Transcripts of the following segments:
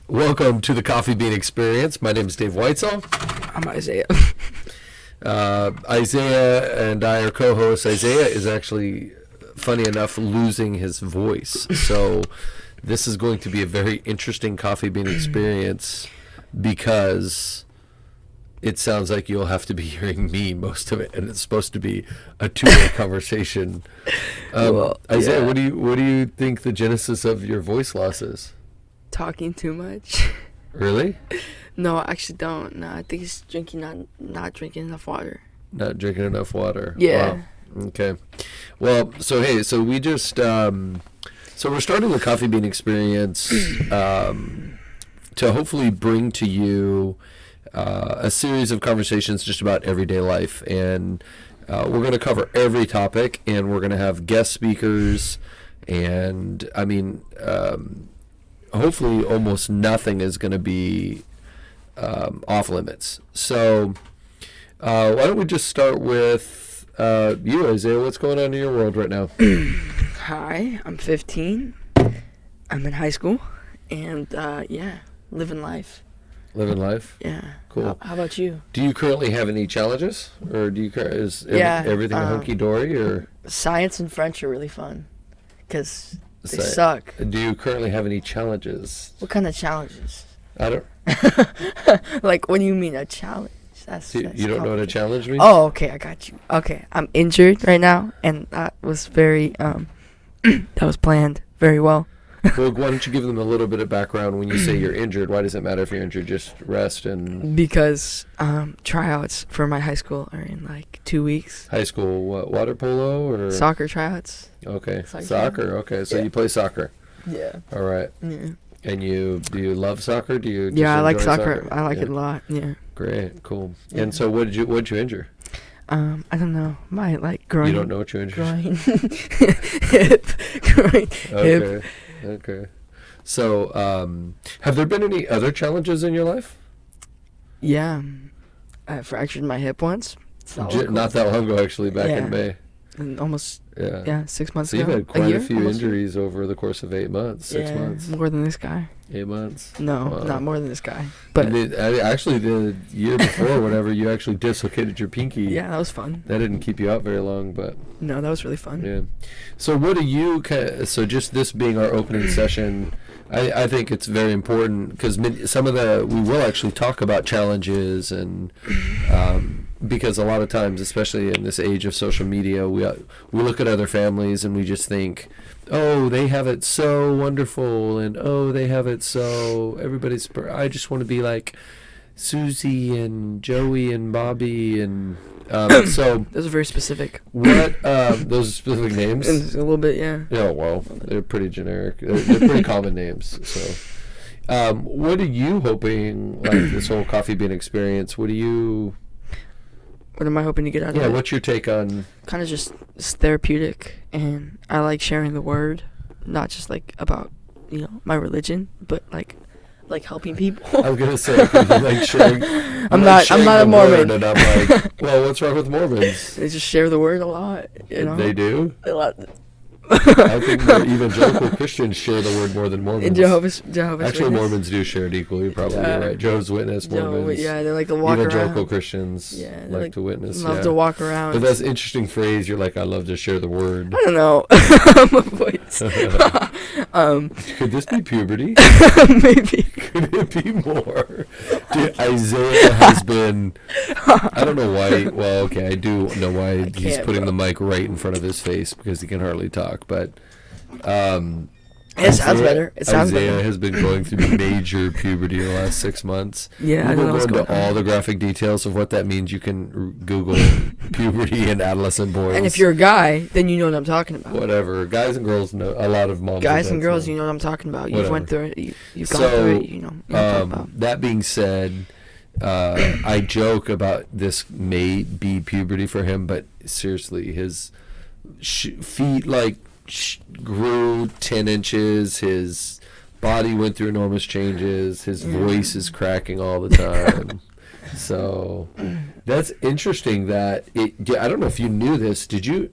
Welcome to the Coffee Bean Experience. My name is Dave Whitesell. I'm Isaiah. Isaiah and I are co-hosts. Isaiah is actually, funny enough, losing his voice. So this is going to be a very interesting Coffee Bean Experience because it sounds like you'll have to be hearing me most of it, and it's supposed to be a two-way conversation. Isaiah, what do you think the genesis of your voice loss is? Talking too much. Really? No, I actually don't. No, I think it's not drinking enough water. Not drinking enough water. Yeah. Wow. Okay. Well, so we just so we're starting the Coffee Bean Experience to hopefully bring to you a series of conversations just about everyday life, and we're going to cover every topic, and we're going to have guest speakers, and I mean, hopefully almost nothing is going to be off limits. So why don't we just start with you, Isaiah? What's going on in your world right now? Hi, I'm 15. I'm in high school, and living life. Living life? Yeah. Cool. How about you? Do you currently have any challenges, or is everything hunky dory? Or science and French are really fun because they suck. Do you currently have any challenges? What kind of challenges? I don't. Like, what do you mean a challenge? You don't know what a challenge means? Oh, okay, I got you. Okay, I'm injured right now, and that was very that was planned very well. Well, why don't you give them a little bit of background when you say you're injured? Why does it matter if you're injured? Just rest and... Because tryouts for my high school are in like 2 weeks. High school, what, water polo or... Soccer tryouts. Okay, soccer, okay. So you play soccer. Yeah. All right. Yeah. And do you love soccer? Do you just I like enjoy soccer. I like it a lot, yeah. Great, cool. Yeah. And so what'd you injure? I don't know. My, groin. You don't know what you injured? Groin. Hip. Groin. Okay. Hip. Okay. So, have there been any other challenges in your life? Yeah. I fractured my hip once. Not that long ago, actually, back in May. And almost, 6 months so ago. So you've had quite a few almost injuries over the course of 8 months, 6 months. More than this guy. 8 months? No, not more than this guy. But actually, the year before, whenever you actually dislocated your pinky. Yeah, that was fun. That didn't keep you out very long, but... No, that was really fun. Yeah. So what do you... So just this being our opening session, I think it's very important, because we will actually talk about challenges, and because a lot of times, especially in this age of social media, we look at other families and we just think, oh, they have it so wonderful, and oh, they have it so I just want to be like Susie and Joey and Bobby, and so those are very specific. What those are specific names? And a little bit, yeah. Yeah, well, they're pretty generic. They're pretty common names. So, what are you hoping, like this whole Coffee Bean Experience? What am I hoping to get out of it? Yeah, what's your take on... Kind of just, it's therapeutic, and I like sharing the word, not just, about, my religion, but, helping people. I was going to say, like sharing... I'm not a Mormon. And I'm like, well, what's wrong with Mormons? They just share the word a lot, They do? A lot. I think more evangelical Christians share the word more than Mormons. Jehovah's Actually, Witness. Mormons do share it equally. You're probably right. Jehovah's Witness, Mormons. They like to walk evangelical around. Christians like to witness. Love to walk around. But that's an interesting phrase. You're like, I love to share the word. I don't know. My voice. Could this be puberty? Maybe. Could it be more? Dude, Isaiah has been... I don't know why... Well, okay, I do know why he's putting the mic right in front of his face, because he can hardly talk. But it sounds better. Isaiah has been going through major puberty in the last 6 months. Yeah, I don't know what's going on. All the graphic details of what that means. You can Google puberty and adolescent boys. And if you're a guy, then you know what I'm talking about. Whatever. Guys and girls know. A lot of moms. Guys and girls, you know what I'm talking about. You've went through it. You've gone through it. You know what I'm talking about. That being said, I joke about this may be puberty for him, but seriously, his feet grew 10 inches. His body went through enormous changes. His voice is cracking all the time. So that's interesting that I don't know if you knew this. Did you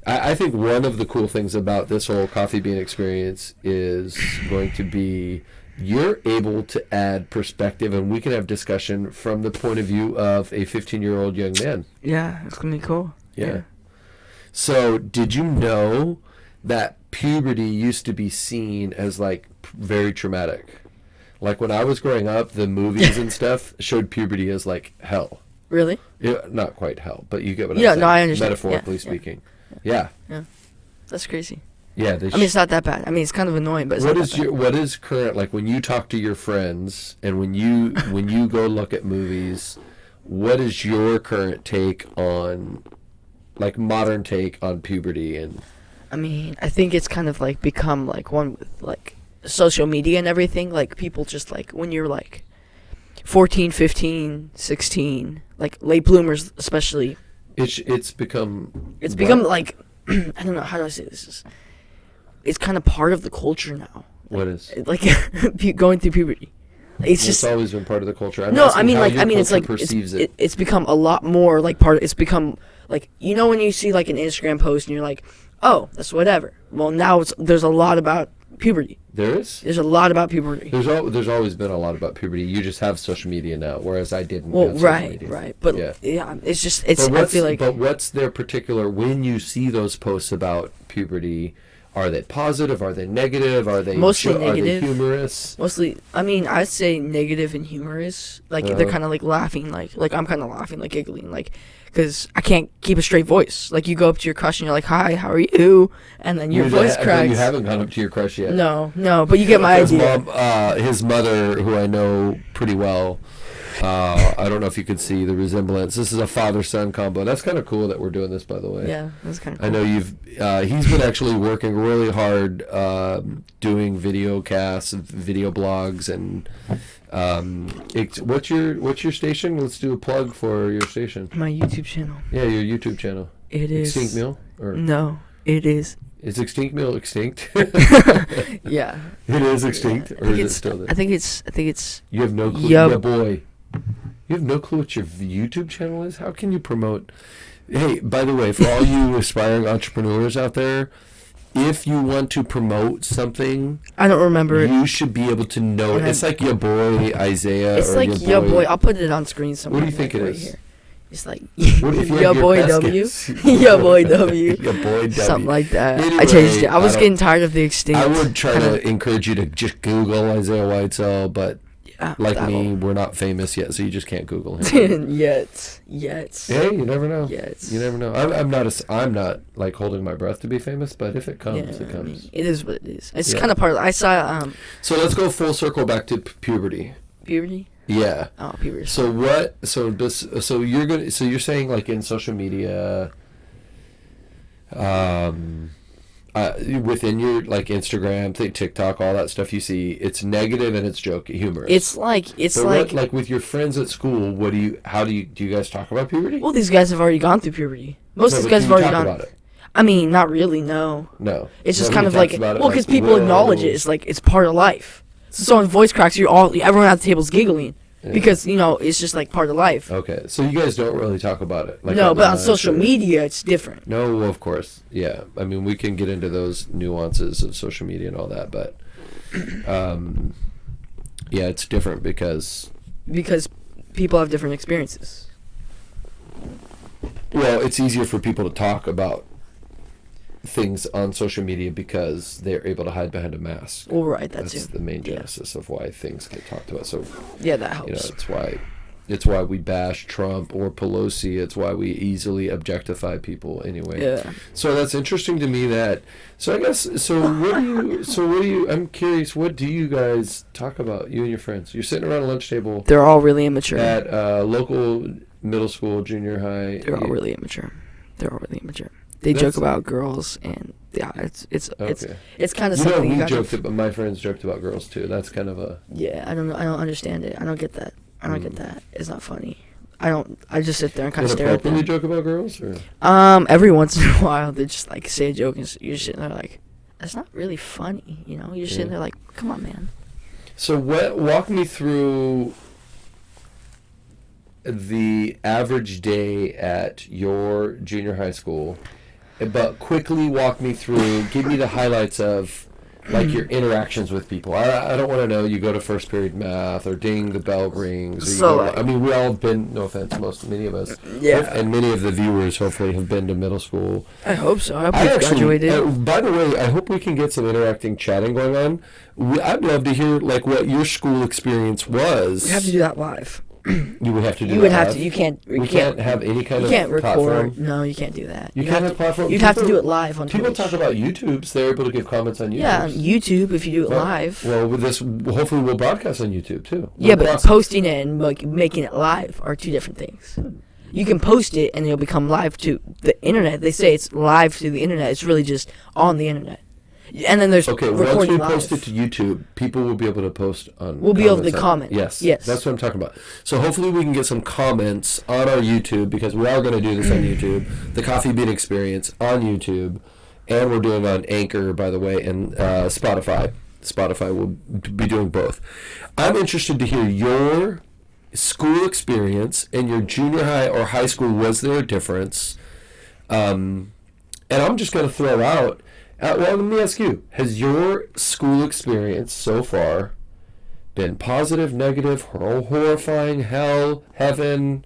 I think one of the cool things about this whole coffee bean experience is going to be you're able to add perspective, and we can have discussion from the point of view of a 15-year-old young man. Yeah, it's gonna be cool. Yeah. So, did you know that puberty used to be seen as like very traumatic? Like when I was growing up, the movies and stuff showed puberty as like hell. Really? Yeah, not quite hell, but you get what I'm Yeah, saying. no, I understand. Metaphorically speaking. Yeah. That's crazy. Yeah. I mean, it's not that bad. I mean, it's kind of annoying, but it's not that bad. What is current, like when you talk to your friends and when you go look at movies, what is your current take on, like modern take on puberty? And I mean, I think it's kind of like become like one with like social media and everything. Like people just like when you're like 14, 15, 16, like late bloomers especially. it's become Like I don't know how do I say this. It's kind of part of the culture now. What is? Like going through puberty. It's always been part of the culture. It's become a lot more like it's become like, you know, when you see like an Instagram post and you're like, oh, that's whatever. Well, now there's a lot about puberty. There's a lot about puberty. There's always been a lot about puberty. You just have social media now, whereas I didn't. Well, have social media. Right. But yeah, it's just I feel like. But what's their particular when you see those posts about puberty? Are they positive? Are they negative? Are they mostly negative? Are they humorous? Mostly, I mean, I'd say negative and humorous. Like they're kind of like laughing, like I'm kind of laughing, like giggling, like because I can't keep a straight voice. Like you go up to your crush and you're like, "Hi, how are you?" And then your voice cracks. You haven't gone up to your crush yet. No, but you get my idea. His mother, who I know pretty well. I don't know if you could see the resemblance. This is a father-son combo. That's kind of cool that we're doing this, by the way. Yeah, that's kind of cool. I know he's been actually working really hard doing video casts, video blogs, and what's your station? Let's do a plug for your station. My YouTube channel. Yeah, your YouTube channel. It is. Extinct Meal? No, it is. Is Extinct Meal extinct? Yeah. It is extinct, or is it still there? I think it's. You have no clue. Yeah, boy. You have no clue what your YouTube channel is? How can you promote? Hey, by the way, for all you aspiring entrepreneurs out there, if you want to promote something, I don't remember you should be able to know it. It's like your boy Isaiah. It's like your boy. I'll put it on screen somewhere. What do you think it right is? Here. It's like your boy W. Your boy W. Your boy W. Something like that. Anyway, I changed it. I was getting tired of the extinct. I would try to encourage you to just Google Isaiah Whitesell, but like me, we're not famous yet, so you just can't Google him. Yet. Hey, you never know. Yet. You never know. I'm not like holding my breath to be famous, but if it comes, it comes. I mean, it is what it is. It's kind of part of. I saw. So let's go full circle back to puberty. Puberty. Yeah. Oh, puberty. So what? So you're saying like in social media, within your like Instagram, TikTok, all that stuff you see, it's negative and it's joke humorous. It's like like with your friends at school. How do you guys talk about puberty? Well, these guys have already gone through puberty. Most of these guys have already gone. About it? I mean, not really. No. It's just kind of like because people acknowledge it. It's like it's part of life. So someone's voice cracks, everyone at the table's giggling. Yeah. Because, it's just like part of life. Okay, so you guys don't really talk about it. Like no, but on social media, it's different. No, well, of course. Yeah. I mean, we can get into those nuances of social media and all that, but yeah, it's different because people have different experiences. Well, it's easier for people to talk about things on social media because they're able to hide behind a mask. Well, right, that's the main genesis of why things get talked about. So yeah, that helps. It's why we bash Trump or Pelosi. It's why we easily objectify people anyway. Yeah. So that's interesting to me that. So I guess what do you? I'm curious. What do you guys talk about? You and your friends. You're sitting around a lunch table. They're all really immature. At local middle school, junior high. They're all really immature. They joke about girls, and it's kind of something. My friends joked about girls too. That's kind of a. Yeah, I don't know. I don't understand it. I don't get that. Get that. It's not funny. I just sit there and kind of stare at them. Do you joke about girls? Or? Every once in a while they just like say a joke, and you're sitting there like, that's not really funny. You're sitting there like, come on, man. So walk me through the average day at your junior high school. but quickly walk me through. Give me the highlights of like your interactions with people. I don't want to know you go to first period math or ding the bell rings. Or you So, go to, I mean, we all have been. No offense, many of us. Yeah. And many of the viewers hopefully have been to middle school. I hope so. I hope we graduated. By the way, I hope we can get some interacting chatting going on. I'd love to hear like what your school experience was. You have to do that live. You would have to do. You would that have live? to. You can't. We can't have any kind You of can't record. platform. No, you can't do that. You can't have platform. You'd have to do it live on People Twitch. talk about YouTubes. They're able to give comments on YouTube. Yeah, on YouTube if you do it live. Well, with this, hopefully we'll broadcast on YouTube too. Yeah, but posting it and like making it live are two different things. You can post it and it'll become live to the internet. They say it's live to the internet. It's really just on the internet. And then there's once recording we live. post it to YouTube, people will be able to post on. We'll be able to comment. Yes, Yes. that's what I'm talking about. So hopefully we can get some comments on our YouTube because we are going to do this on YouTube. The Coffee Bean Experience on YouTube, and we're doing it on Anchor, by the way, and Spotify. Spotify will be doing both. I'm interested to hear your school experience in your junior high or high school. Was there a difference? And I'm just going to throw out. Well, let me ask you: has your school experience so far been positive, negative, horrifying, hell, heaven?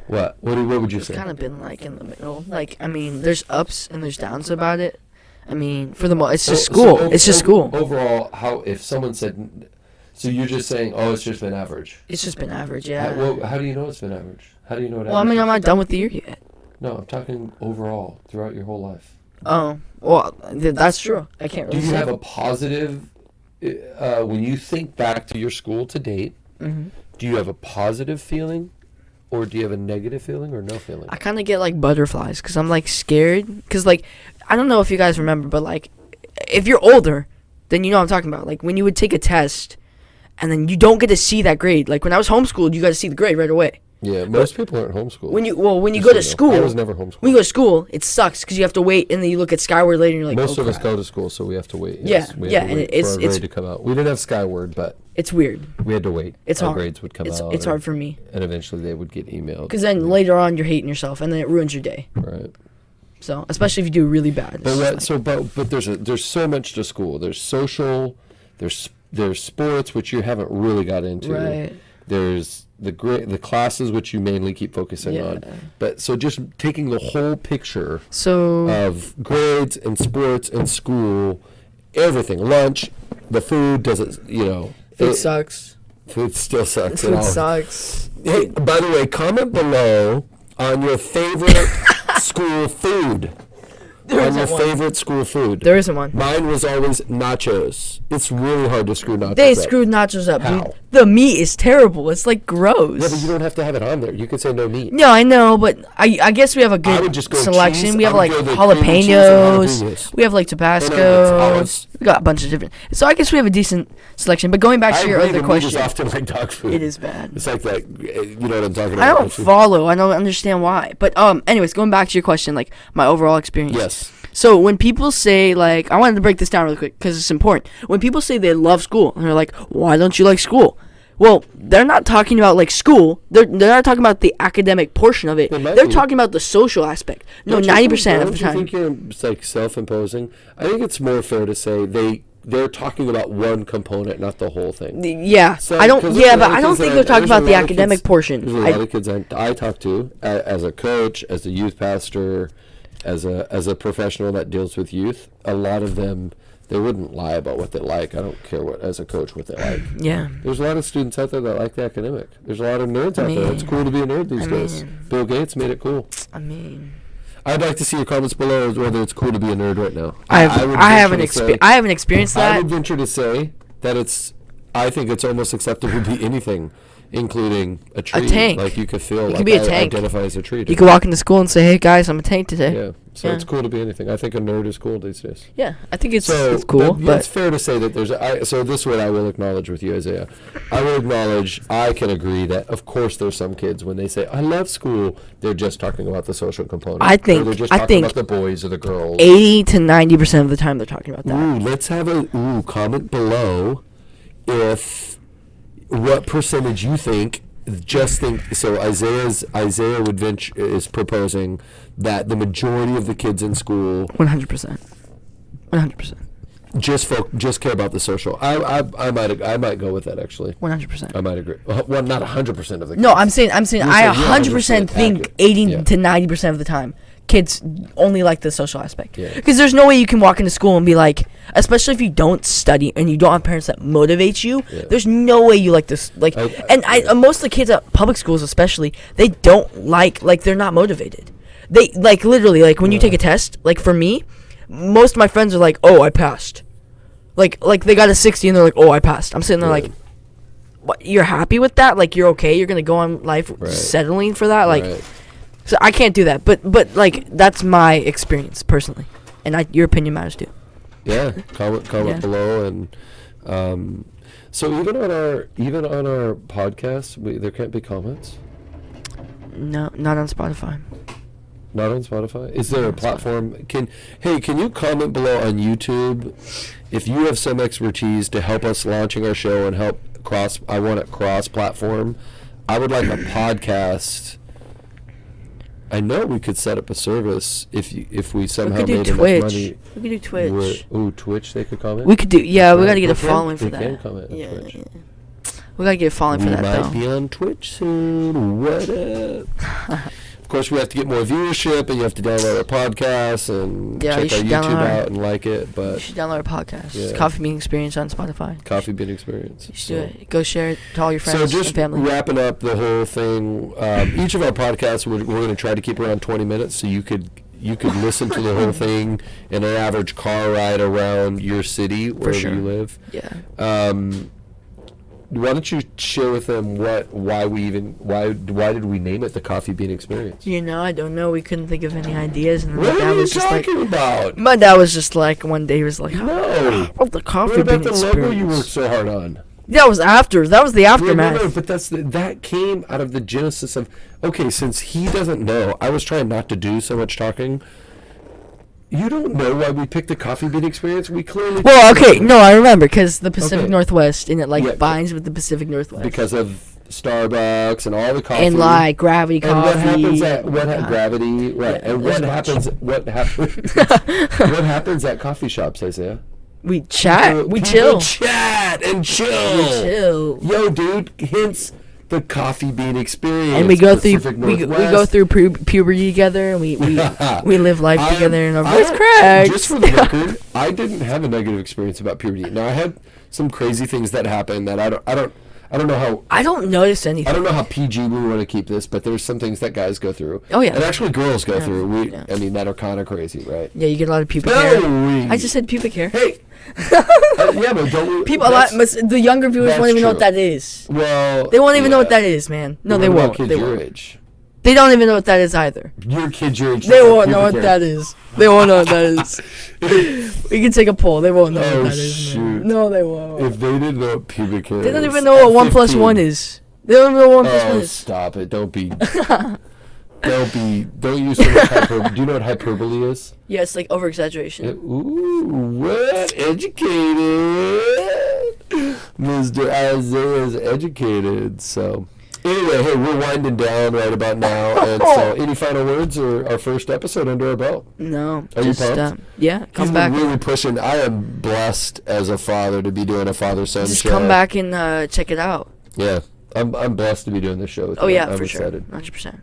What? What would you say? It's kind of been like in the middle. Like, I mean, there's ups and there's downs about it. I mean, for the most, it's just school. It's just school. Overall, if someone said, so you're just saying, oh, it's just been average. It's just been average, yeah. How do you know it's been average? How do you know it? Well, I mean, I'm not done with the year yet. No, I'm talking overall throughout your whole life. Oh, well, that's true. I can't really Do you say. have a positive, when you think back to your school to date, do you have a positive feeling or do you have a negative feeling or no feeling? I kind of get like butterflies because I'm like scared. Because like, I don't know if you guys remember, but like, if you're older, then you know what I'm talking about. Like when you would take a test and then you don't get to see that grade. Like when I was homeschooled, you got to see the grade right away. Yeah, most people aren't homeschooled. When you go to school, I was never homeschooled. When you go to school, it sucks because you have to wait, and then you look at Skyward later, and you're like, most of us crap. go to school, so we have to wait. Yeah, we have to wait and for our grade to come out. We didn't have Skyward, but it's weird. we had to wait. It's our hard. grades would come out. It's hard for me. And eventually they would get emailed. Because then later on, you're hating yourself, and then it ruins your day. Right. So especially if you do really bad. But there's so much to school. There's social, there's sports which you haven't really got into. Right. There's the classes which you mainly keep focusing on. But so just taking the whole picture of grades and sports and school, everything, lunch, the food Food sucks. Food still sucks. Food sucks. Hey, by the way, comment below on your favorite school food. Favorite school food. There isn't one. Mine was always nachos. It's really hard to screw nachos up. They screwed nachos up. How? Dude. The meat is terrible. It's like gross. Yeah, but you don't have to have it on there. You could say no meat. No, I know, but I guess we have a good selection. Cheese. We have I would like go the cream cheese and jalapenos. jalapenos. We have like Tabasco. We got a bunch of different. So I guess we have a decent selection. But going back to your other question, meat is often like dog food. It is bad. It's like that. You know what I'm talking about? I don't follow. I don't understand why. But anyways, going back to your question, like my overall experience. Yes. So when people say, like, I wanted to break this down really quick because it's important. When people say they love school, and they're like, why don't you like school? Well, they're not talking about, like, school. They're not talking about the academic portion of it. They're talking about the social aspect. No, 90% of the time. Don't you think you're, like, self-imposing? I think it's more fair to say they're talking about one component, not the whole thing. Yeah. So, but I don't think they're talking about the academic portion. There's a lot of kids I talk to as a coach, as a youth pastor, as a professional that deals with youth. A lot of them, they wouldn't lie about what they like. I don't care as a coach what they like. Yeah. There's a lot of students out there that like the academic. There's a lot of nerds out there. It's cool to be a nerd these days. Bill Gates made it cool. I'd like to see your comments below as whether it's cool to be a nerd right now. I haven't experienced that. I would venture to say that I think it's almost acceptable to be anything, including a tree. A tank. Like you could feel could be a tank. Identify as a tree. You could walk into school and say, hey guys, I'm a tank today. Yeah. So it's cool to be anything. I think a nerd is cool these days. Yeah, I think it's cool. But it's fair to say that so this is what I will acknowledge with you, Isaiah. I will acknowledge, I can agree that, of course, there's some kids, when they say, I love school, they're just talking about the social component. I think they're just talking about the boys or the girls. 80 to 90% of the time they're talking about that. Ooh, let's have a comment below what percentage you think just think. So Isaiah would venture is proposing that the majority of the kids in school 100%. just care about the social. I might go with that actually. 100%. I might agree. Well, not 100% of the kids. No, I'm saying I 100% think accurate. 80 to 90% of the time kids only like the social aspect. Yeah. Because there's no way you can walk into school and be like, especially if you don't study and you don't have parents that motivate you, there's no way you like this. Like, most of the kids at public schools especially, they don't like they're not motivated. They like literally like when you take a test. Like for me, most of my friends are like, "Oh, I passed." Like they got a 60 and they're like, "Oh, I passed." I'm sitting there like, "What? You're happy with that? Like you're okay? You're gonna go on life settling for that?" Like. Right. So I can't do that, but like that's my experience personally, and your opinion matters too. Yeah, comment below, and so even on our podcast, there can't be comments. No, not on Spotify. Not on Spotify. Is there a platform? Can you comment below on YouTube if you have some expertise to help us launching our show and help cross? I want it cross platform. I would like a podcast. I know we could set up a service if we somehow made enough money. We could do Twitch. Twitch, they could comment? We could do, we gotta get a following for that. They can comment on Twitch. Yeah. We gotta get a following for that, though. We might be on Twitch soon. What up? Of course, we have to get more viewership, and you have to download our podcast and check our YouTube out and like it. But you should download our podcast. Yeah. Coffee Bean Experience on Spotify. Coffee Bean Experience. You should do it. Go share it to all your friends and family. So just wrapping up the whole thing, each of our podcasts, we're going to try to keep around 20 minutes, so you could listen to the whole thing in an average car ride around your city, wherever you live. Yeah. Why don't you share with them why did we name it the Coffee Bean Experience? I don't know. We couldn't think of any ideas, and what are you talking about? My dad was just like, one day he was like, "No, the Coffee Bean Experience." What about the logo you worked so hard on? That was after. That was the aftermath. No, but that came out of the genesis of. Okay, since he doesn't know, I was trying not to do so much talking. You don't know why we picked the Coffee Bean Experience? We clearly... Well, okay, no, I remember, because the Pacific Northwest, and it, binds with the Pacific Northwest. Because of Starbucks and all the coffee. And, Gravity Coffee. And what happens at... Gravity, right. Yeah, and what happens at coffee shops, Isaiah? We chat. We chill. Chat and chill. We chill. Yo, dude, hence... the Coffee Bean Experience, and we go through puberty together, and we live life together, and our voice cracks. Just for the record, I didn't have a negative experience about puberty. Now I had some crazy things that happened that I don't know how. I don't notice anything. I don't know how PG we want to keep this, but there's some things that guys go through. Oh yeah, and actually girls go through. I mean, that are kind of crazy, right? Yeah, you get a lot of pubic hair. I just said pubic hair. Hey. Yeah, but don't the younger viewers won't even know what that is. Well, they won't even know what that is, man. No, they won't. Kids your age. They don't even know what that is either. Your kids your age. They won't know what that is. They won't know what that is. We can take a poll. They won't know what that is. Man. No, they won't. If they didn't know what pubic hair is. They don't even know what 1 + 1 is. They don't even know what 1 + 1 is. Stop it. Don't use so much hyperbole. Do you know what hyperbole is? Yeah, it's like over-exaggeration. Ooh, what? Educated. Mr. Isaiah's educated, so... Anyway, hey, we're winding down right about now, and so any final words or our first episode under our belt? No. Are you pumped? Yeah, come back. He's really pushing. I am blessed as a father to be doing a father-son show. Just come back and check it out. Yeah, I'm blessed to be doing this show with you. Oh, yeah, I'm for excited. Sure. 100%.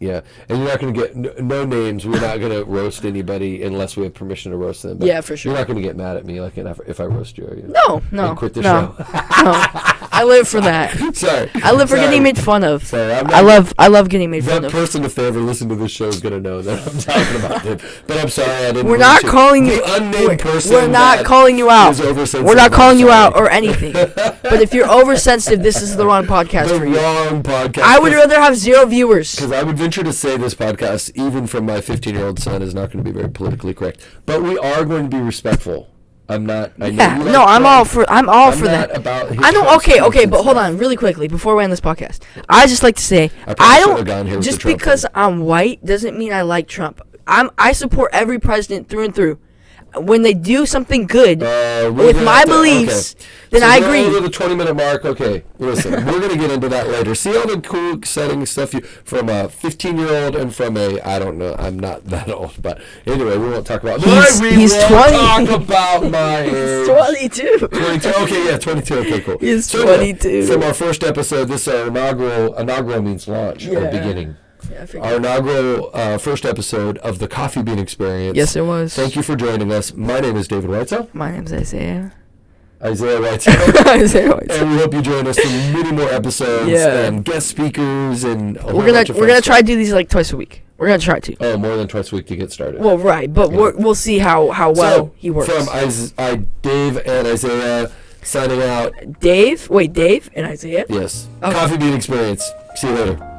Yeah, and you're not going to get no names. We're not going to roast anybody unless we have permission to roast them. But yeah, for sure. You're not going to get mad at me like if I roast you, are you? No. And quit the show. No. I live for that. Sorry. I live for getting made fun of. Sorry, I love getting made fun of. That person, if they ever listen to this show, is going to know that I'm talking about them. But I'm sorry, I didn't. We're not calling you. The unnamed person. We're not calling you out. We're not calling you out or anything. But if you're oversensitive, this is the wrong podcast for you. The wrong podcast. I would rather have 0 viewers. Because I would venture to say this podcast, even from my 15-year-old son, is not going to be very politically correct. But we are going to be respectful. I'm not. I'm all for that. I know. Okay, but hold on, really quickly before we end this podcast. I just like to say I don't. Just because I'm white doesn't mean I like Trump. I support every president through and through. when they do something good We're with gonna my have to- beliefs, okay. then So I we're agree. over the 20-minute mark. Okay, listen, we're gonna get into that later. See all the cool, exciting stuff from a 15-year-old and from a, I don't know, I'm not that old, but anyway, we won't talk about. He's we 20. won't talk about my age. 22. 22. Okay, yeah, 22. Okay, cool. He's So anyway, 22. from our first episode, this is our inaugural. Inaugural means launch or Yeah. beginning. Yeah, I figured. Our inaugural first episode of the Coffee Bean Experience. Yes, it was. Thank you for joining us. My name is David Whitesell. My name's Isaiah. Isaiah Whitesell. Isaiah Whitesell. And we hope you join us for many more episodes Yeah. and guest speakers and a whole We're bunch of gonna fun try stuff. to do these like twice a week. We're gonna try to. Oh, more than twice a week to get started. Well, right, but Yeah. we'll see how well So, he works. From Dave and Isaiah signing out. Dave and Isaiah. Yes. Okay. Coffee Bean Experience. See you later.